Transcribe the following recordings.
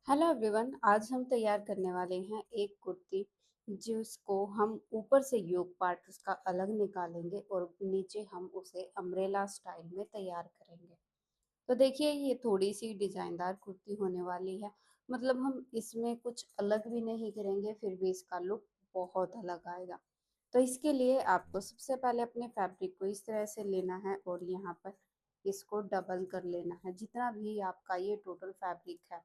Hello everyone. आज हम तैयार करने वाले हैं एक कुर्ती जिसको हम ऊपर से योक पार्ट उसका अलग निकालेंगे और नीचे हम उसे अम्ब्रेला स्टाइल में तैयार करेंगे। तो देखिए, ये थोड़ी सी डिजाइनदार कुर्ती होने वाली है। मतलब हम इसमें कुछ अलग भी नहीं करेंगे, फिर भी इसका लुक बहुत अलग आएगा। तो इसके लिए आपको सबसे पहले अपने फैब्रिक को इस तरह से लेना है और यहाँ पर इसको डबल कर लेना है। जितना भी आपका ये टोटल फैब्रिक है,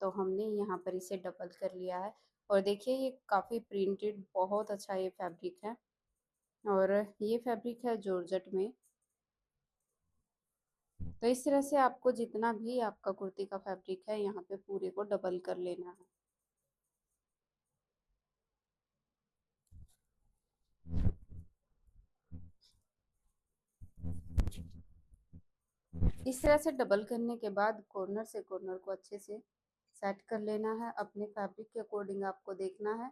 तो हमने यहाँ पर इसे डबल कर लिया है। और देखिए, ये काफ़ी प्रिंटेड बहुत अच्छा ये फैब्रिक है। और ये फैब्रिक है जॉर्जेट में। तो इस तरह से आपको जितना भी आपका कुर्ती का फैब्रिक है, यहाँ पे पूरे को डबल कर लेना है। इस तरह से डबल करने के बाद कॉर्नर से कॉर्नर को अच्छे से सेट कर लेना है। अपने फैब्रिक के अकॉर्डिंग आपको देखना है।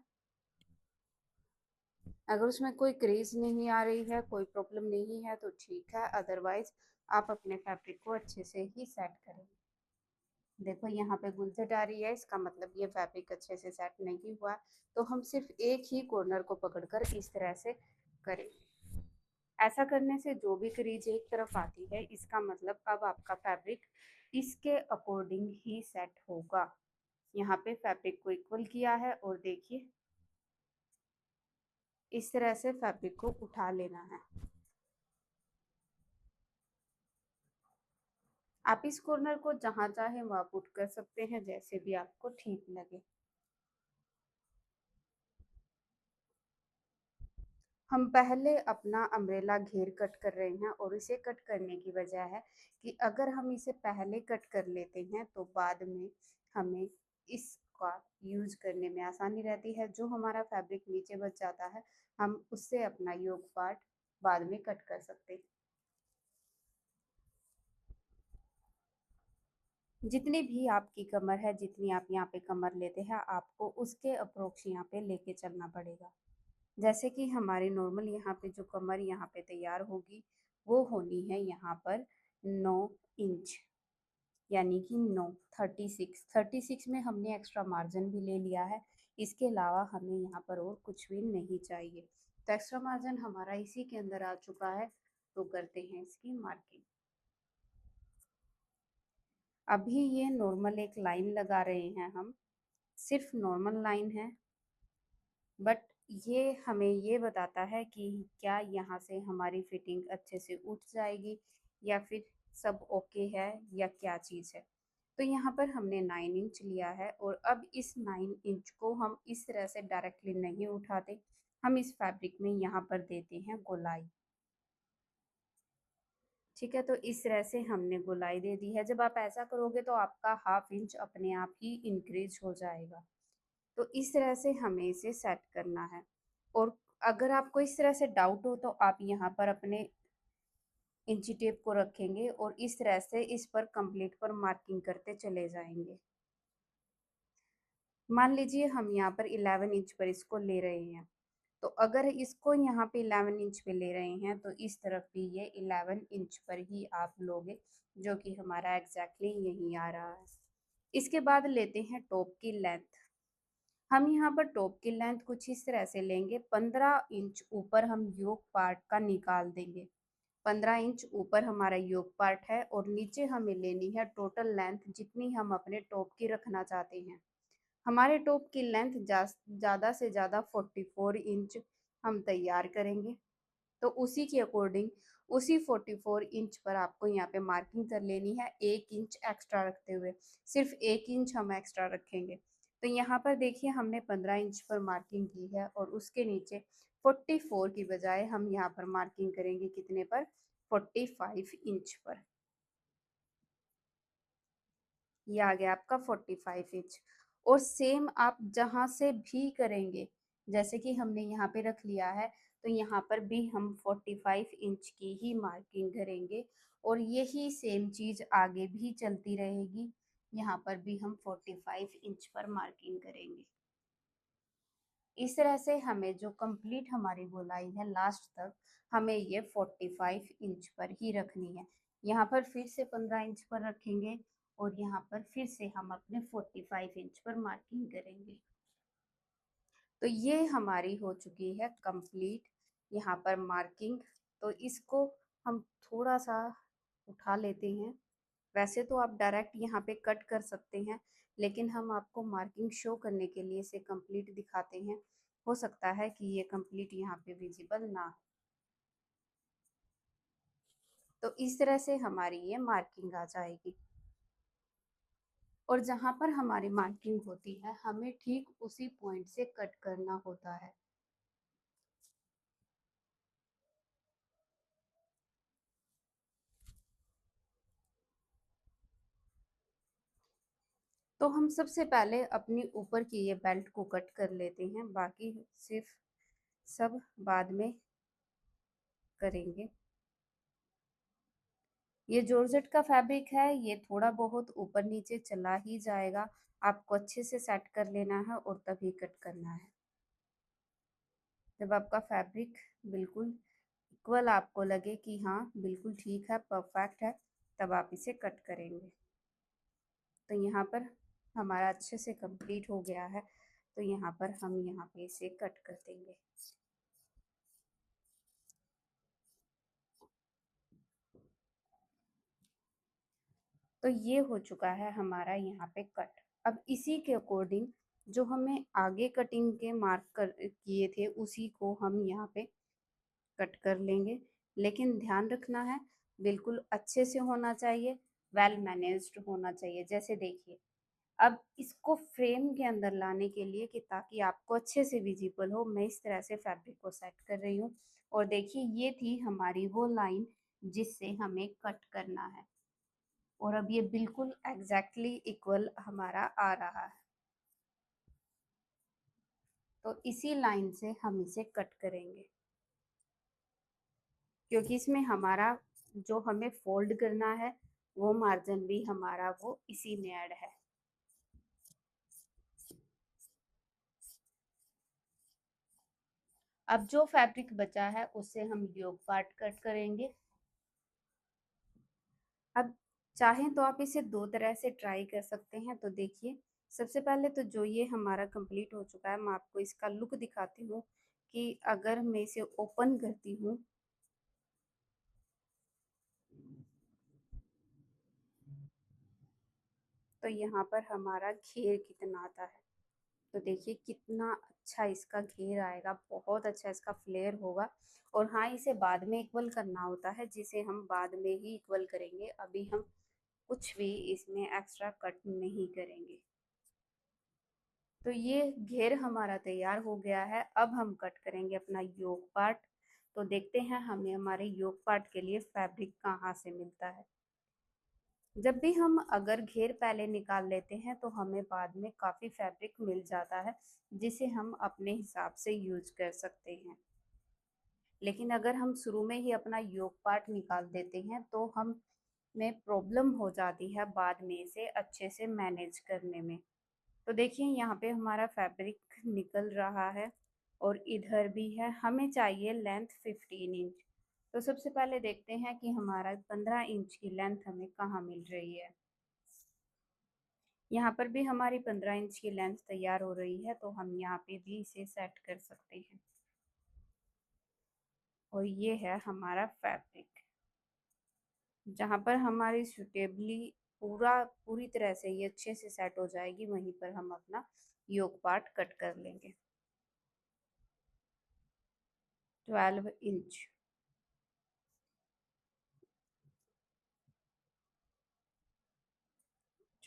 अगर उसमें कोई क्रीज नहीं आ रही है, कोई प्रॉब्लम नहीं है, तो ठीक है। अदरवाइज आप अपने फैब्रिक को अच्छे से ही सेट करें। देखो, यहाँ पे गुंजट आ रही है, इसका मतलब ये फैब्रिक अच्छे से सेट नहीं हुआ। तो हम सिर्फ एक ही कॉर्नर को पकड़कर इस तरह से करें। ऐसा करने से जो भी क्रीज एक तरफ आती है, इसका मतलब अब आपका फैब्रिक इसके अकॉर्डिंग ही सेट होगा। यहाँ पे फैब्रिक को इक्वल किया है और देखिए, इस तरह से फैब्रिक को उठा लेना है। आप इस कॉर्नर को जहां चाहे वहां पुट कर सकते हैं, जैसे भी आपको ठीक लगे। हम पहले अपना अम्ब्रेला घेर कट कर रहे हैं और इसे कट करने की वजह है कि अगर हम इसे पहले कट कर लेते हैं तो बाद में हमें इसका यूज करने में आसानी रहती है। जो हमारा फैब्रिक नीचे बच जाता है, हम उससे अपना योक पार्ट बाद में कट कर सकते हैं। जितनी भी आपकी कमर है, जितनी आप यहाँ पे कमर लेते हैं, आपको उसके अप्रोक्स यहाँ पे लेके चलना पड़ेगा। जैसे कि हमारी नॉर्मल यहाँ पे जो कमर यहाँ पे तैयार होगी, वो होनी है यहाँ पर 9 इंच, यानी कि 36 में हमने एक्स्ट्रा मार्जिन भी ले लिया है। इसके अलावा हमें यहाँ पर और कुछ भी नहीं चाहिए। तो एक्स्ट्रा मार्जिन हमारा इसी के अंदर आ चुका है। तो करते हैं इसकी मार्किंग। अभी ये नॉर्मल एक लाइन लगा रहे हैं हम, सिर्फ नॉर्मल लाइन है। बट ये हमें ये बताता है कि क्या यहाँ से हमारी फिटिंग अच्छे से उठ जाएगी या फिर सब ओके है या क्या चीज़ है। तो यहाँ पर हमने 9 इंच लिया है और अब इस 9 इंच को हम इस तरह से डायरेक्टली नहीं उठाते। हम इस फैब्रिक में यहाँ पर देते हैं गोलाई। ठीक है, तो इस तरह से हमने गोलाई दे दी है। जब आप ऐसा करोगे तो आपका हाफ इंच अपने आप ही इंक्रीज हो जाएगा। तो इस तरह से हमें इसे सेट करना है। और अगर आपको इस तरह से डाउट हो तो आप यहाँ पर अपने इंची टेप को रखेंगे और इस तरह से इस पर कंप्लीट पर मार्किंग करते चले जाएंगे। मान लीजिए हम यहाँ पर 11 इंच पर इसको ले रहे हैं, तो अगर इसको यहाँ पे 11 इंच पे ले रहे हैं तो इस तरफ भी ये 11 इंच पर ही आप लोगे, जो कि हमारा एग्जैक्टली यही आ रहा है। इसके बाद लेते हैं टॉप की लेंथ। हम यहाँ पर टॉप की लेंथ कुछ इस तरह से लेंगे। 15 इंच ऊपर हम योक पार्ट का निकाल देंगे। 15 इंच ऊपर हमारा योक पार्ट है और नीचे हमें लेनी है टोटल लेंथ जितनी हम अपने टॉप की रखना चाहते हैं। हमारे टॉप की लेंथ ज़्यादा से ज़्यादा 44 इंच हम तैयार करेंगे। तो उसी के अकॉर्डिंग उसी 44 इंच पर आपको यहाँ पे मार्किंग कर लेनी है, 1 इंच एक्स्ट्रा रखते हुए। सिर्फ 1 इंच हम एक्स्ट्रा रखेंगे। तो यहाँ पर देखिए, हमने 15 इंच पर मार्किंग की है और उसके नीचे 44 की बजाय हम यहाँ पर मार्किंग करेंगे कितने पर, 45 इंच पर। ये आ गया आपका 45 इंच। और सेम आप जहां से भी करेंगे, जैसे कि हमने यहाँ पे रख लिया है, तो यहाँ पर भी हम 45 इंच की ही मार्किंग करेंगे और यही सेम चीज आगे भी चलती रहेगी। यहाँ पर भी हम 45 इंच पर मार्किंग करेंगे। इस तरह से हमें जो कंप्लीट हमारी गोलाई है लास्ट तक, हमें ये 45 इंच पर ही रखनी है। यहाँ पर फिर से 15 इंच पर रखेंगे और यहाँ पर फिर से हम अपने 45 इंच पर मार्किंग करेंगे। तो ये हमारी हो चुकी है कंप्लीट यहाँ पर मार्किंग। तो इसको हम थोड़ा सा उठा लेते हैं। वैसे तो आप डायरेक्ट यहाँ पे कट कर सकते हैं, लेकिन हम आपको मार्किंग शो करने के लिए इसे कंप्लीट दिखाते हैं। हो सकता है कि ये कंप्लीट यहाँ पे विजिबल ना हो। तो इस तरह से हमारी ये मार्किंग आ जाएगी। और जहाँ पर हमारी मार्किंग होती है हमें ठीक उसी पॉइंट से कट करना होता है। तो हम सबसे पहले अपनी ऊपर की ये बेल्ट को कट कर लेते हैं, बाकी सिर्फ सब बाद में करेंगे। ये जॉर्जेट का फैब्रिक है, ये थोड़ा बहुत ऊपर नीचे चला ही जाएगा। आपको अच्छे से सेट कर लेना है और तभी कट करना है। जब आपका फैब्रिक बिल्कुल इक्वल आपको लगे कि हाँ बिल्कुल ठीक है, परफेक्ट है, तब आप इसे कट करेंगे। तो यहाँ पर हमारा अच्छे से कंप्लीट हो गया है। तो यहाँ पर हम यहाँ पे इसे कट कर देंगे। तो ये हो चुका है हमारा यहाँ पे कट। अब इसी के अकॉर्डिंग जो हमें आगे कटिंग के मार्क कर किए थे उसी को हम यहाँ पे कट कर लेंगे। लेकिन ध्यान रखना है, बिल्कुल अच्छे से होना चाहिए, वेल मैनेज्ड होना चाहिए। जैसे देखिए, अब इसको फ्रेम के अंदर लाने के लिए कि ताकि आपको अच्छे से विजिबल हो, मैं इस तरह से फैब्रिक को सेट कर रही हूँ। और देखिए ये थी हमारी वो लाइन जिससे हमें कट करना है, और अब ये बिल्कुल एग्जैक्टली इक्वल हमारा आ रहा है। तो इसी लाइन से हम इसे कट करेंगे, क्योंकि इसमें हमारा जो हमें फोल्ड करना है वो मार्जिन भी हमारा वो इसी में ऐड है। अब जो फैब्रिक बचा है उससे हम योक पार्ट कट करेंगे। अब चाहें तो आप इसे दो तरह से ट्राई कर सकते हैं। तो देखिए, सबसे पहले तो जो ये हमारा कंप्लीट हो चुका है, मैं आपको इसका लुक दिखाती हूँ कि अगर मैं इसे ओपन करती हूँ तो यहाँ पर हमारा घेर कितना आता है। तो देखिए कितना अच्छा इसका घेर आएगा, बहुत अच्छा इसका फ्लेयर होगा। और हाँ, इसे बाद में इक्वल करना होता है, जिसे हम बाद में ही इक्वल करेंगे। अभी हम कुछ भी इसमें एक्स्ट्रा कट नहीं करेंगे। तो ये घेर हमारा तैयार हो गया है। अब हम कट करेंगे अपना योक पार्ट। तो देखते हैं हमें हमारे योक पार्ट के लिए फैब्रिक कहाँ से मिलता है। जब भी हम अगर घेर पहले निकाल लेते हैं तो हमें बाद में काफ़ी फैब्रिक मिल जाता है, जिसे हम अपने हिसाब से यूज कर सकते हैं। लेकिन अगर हम शुरू में ही अपना योक पार्ट निकाल देते हैं तो हम में प्रॉब्लम हो जाती है बाद में इसे अच्छे से मैनेज करने में। तो देखिए यहाँ पे हमारा फैब्रिक निकल रहा है और इधर भी है। हमें चाहिए लेंथ 15 इंच। तो सबसे पहले देखते हैं कि हमारा 15 इंच की लेंथ हमें कहाँ मिल रही है। यहाँ पर भी हमारी 15 इंच की लेंथ तैयार हो रही है, तो हम यहाँ पे भी इसे सेट कर सकते हैं। और ये है हमारा फैब्रिक, जहाँ पर हमारी सुटेबली पूरी तरह से ये अच्छे से सेट हो जाएगी, वहीं पर हम अपना योक पार्ट कट कर लेंगे। 12 इंच।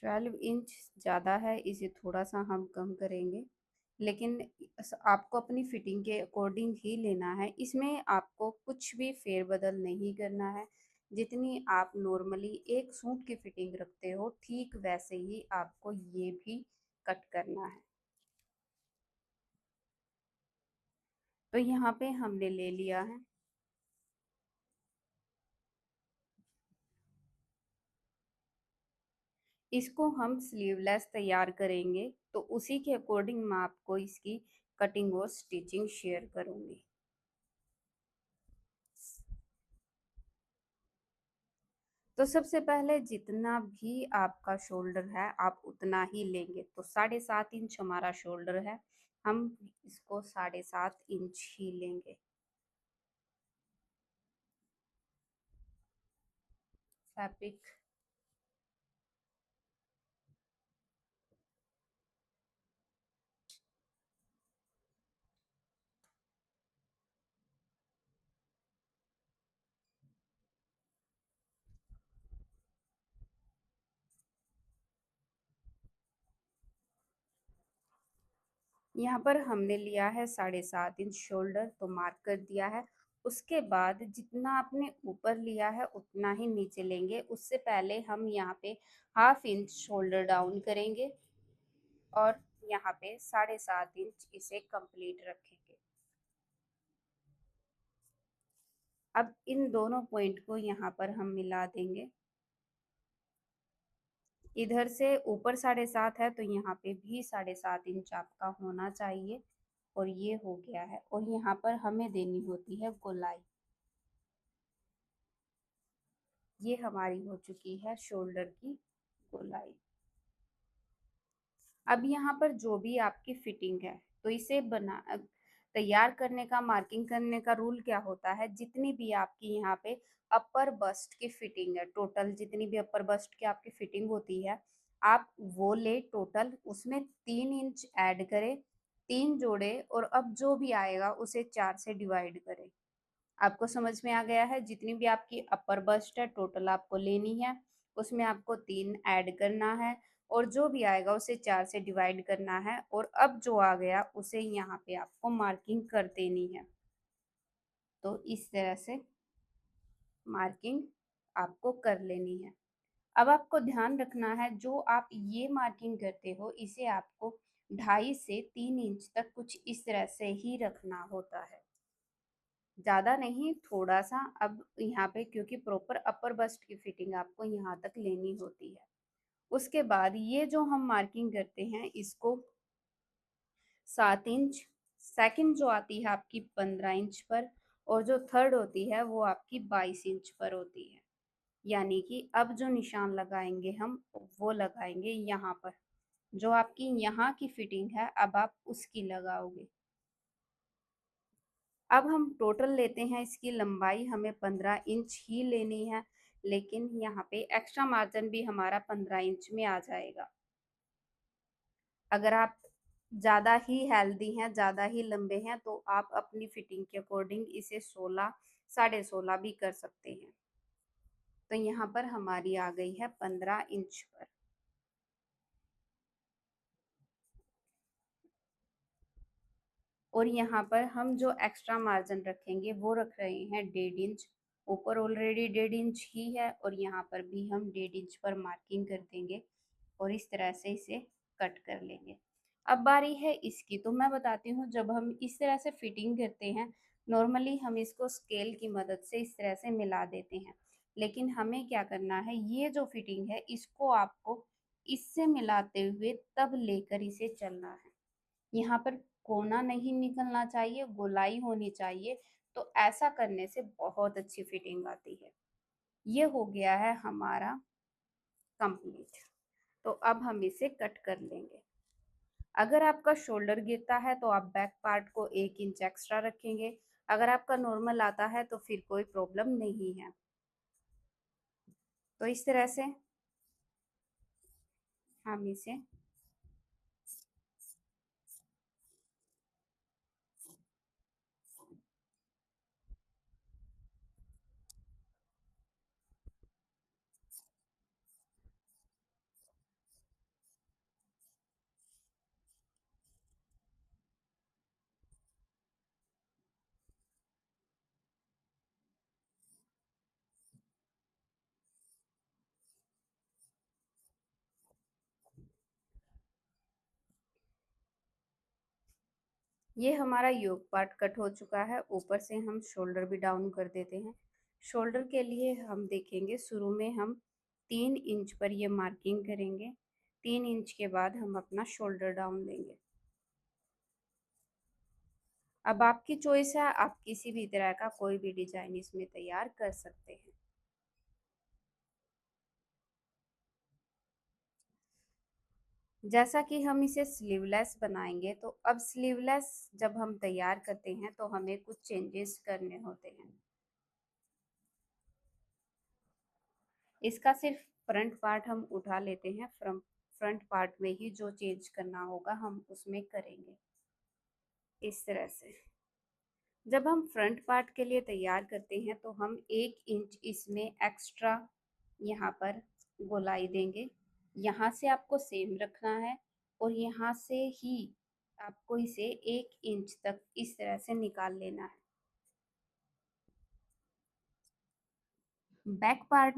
12 इंच ज़्यादा है, इसे थोड़ा सा हम कम करेंगे। लेकिन आपको अपनी फिटिंग के अकॉर्डिंग ही लेना है, इसमें आपको कुछ भी फेरबदल नहीं करना है। जितनी आप नॉर्मली एक सूट की फिटिंग रखते हो ठीक वैसे ही आपको ये भी कट करना है। तो यहाँ पे हमने ले लिया है। इसको हम स्लीवलेस तैयार करेंगे, तो उसी के अकॉर्डिंग मैं आपको इसकी कटिंग और स्टिचिंग शेयर करूँगी। तो सबसे पहले जितना भी आपका शोल्डर है आप उतना ही लेंगे। तो 7.5 इंच हमारा शोल्डर है, हम इसको 7.5 इंच ही लेंगे। फैब्रिक यहाँ पर हमने लिया है 7.5 इंच शोल्डर, तो मार्क कर दिया है। उसके बाद जितना आपने ऊपर लिया है उतना ही नीचे लेंगे। उससे पहले हम यहाँ पे 1/2 इंच शोल्डर डाउन करेंगे और यहाँ पे 7.5 इंच इसे कंप्लीट रखेंगे। अब इन दोनों पॉइंट को यहाँ पर हम मिला देंगे। इधर से ऊपर 7.5 है तो यहाँ पे भी 7.5 इंच आपका होना चाहिए, और ये हो गया है। और यहाँ पर हमें देनी होती है गोलाई। ये हमारी हो चुकी है शोल्डर की गोलाई। अब यहाँ पर जो भी आपकी फिटिंग है, तो इसे बना तैयार करने का, मार्किंग करने का रूल क्या होता है, जितनी भी आपकी यहाँ पे अपर बस्ट की फिटिंग है, टोटल जितनी भी अपर बस्ट की आपकी फिटिंग होती है, आप वो ले टोटल, उसमें 3 इंच ऐड करें, 3 जोड़े, और अब जो भी आएगा उसे 4 से डिवाइड करें। आपको समझ में आ गया है? जितनी भी आपकी अपर बस्ट है टोटल आपको लेनी है, उसमें आपको 3 ऐड करना है, और जो भी आएगा उसे 4 से डिवाइड करना है, और अब जो आ गया उसे यहाँ पे आपको मार्किंग कर देनी है। तो इस तरह से मार्किंग आपको कर लेनी है। अब आपको ध्यान रखना है, जो आप ये मार्किंग करते हो इसे आपको 2.5 से 3 इंच तक कुछ इस तरह से ही रखना होता है, ज़्यादा नहीं, थोड़ा सा। अब यहाँ पे क्योंकि प्रॉपर अपर बस्ट की फिटिंग आपको यहाँ तक लेनी होती है। उसके बाद ये जो हम मार्किंग करते हैं इसको 7 इंच, सेकंड जो आती है आपकी 15 इंच पर, और जो थर्ड होती है वो आपकी 22 इंच पर होती है। यानी कि अब जो निशान लगाएंगे हम वो लगाएंगे यहाँ पर। जो आपकी यहाँ की फिटिंग है अब आप उसकी लगाओगे। अब हम टोटल लेते हैं, इसकी लंबाई हमें 15 इंच ही लेनी है, लेकिन यहाँ पे एक्स्ट्रा मार्जिन भी हमारा 15 इंच में आ जाएगा। अगर आप ज़्यादा ही हेल्दी हैं, ज़्यादा ही लंबे हैं, तो आप अपनी फिटिंग के अकॉर्डिंग इसे 16, 16.5 भी कर सकते हैं। तो यहाँ पर हमारी आ गई है 15 इंच पर। और यहाँ पर हम जो एक्स्ट्रा मार्जिन रखेंगे वो रख रहे हैं 1.5 इंच। ऊपर ऑलरेडी 1.5 इंच ही है, और यहाँ पर भी हम 1.5 इंच पर मार्किंग कर देंगे, और इस तरह से इसे कट कर लेंगे। अब बारी है इसकी, तो मैं बताती हूँ। जब हम इस तरह से फिटिंग करते हैं, नॉर्मली हम इसको स्केल की मदद से इस तरह से मिला देते हैं, लेकिन हमें क्या करना है, ये जो फिटिंग है इसको आपको इससे मिलाते हुए तब लेकर इसे चलना है। यहाँ पर कोना नहीं निकलना चाहिए, गोलाई होनी चाहिए। तो ऐसा करने से बहुत अच्छी फिटिंग आती है। ये हो गया है हमारा कंप्लीट। तो अब हम इसे कट कर लेंगे। अगर आपका शोल्डर गिरता है तो आप बैक पार्ट को 1 इंच एक्स्ट्रा रखेंगे। अगर आपका नॉर्मल आता है तो फिर कोई प्रॉब्लम नहीं है। तो इस तरह से हम इसे ये हमारा योक पार्ट कट हो चुका है। ऊपर से हम शोल्डर भी डाउन कर देते हैं। शोल्डर के लिए हम देखेंगे, शुरू में हम 3 इंच पर ये मार्किंग करेंगे। 3 इंच के बाद हम अपना शोल्डर डाउन देंगे। अब आपकी चॉइस है, आप किसी भी तरह का कोई भी डिजाइन इसमें तैयार कर सकते हैं। जैसा कि हम इसे स्लीवलेस बनाएंगे, तो अब स्लीवलेस जब हम तैयार करते हैं तो हमें कुछ चेंजेस करने होते हैं। इसका सिर्फ फ्रंट पार्ट हम उठा लेते हैं। फ्रंट पार्ट में ही जो चेंज करना होगा हम उसमें करेंगे, इस तरह से। जब हम फ्रंट पार्ट के लिए तैयार करते हैं तो हम 1 इंच इसमें एक्स्ट्रा यहाँ पर गोलाई देंगे। यहाँ से आपको सेम रखना है और यहाँ से ही आपको इसे 1 इंच तक इस तरह से निकाल लेना है। Back part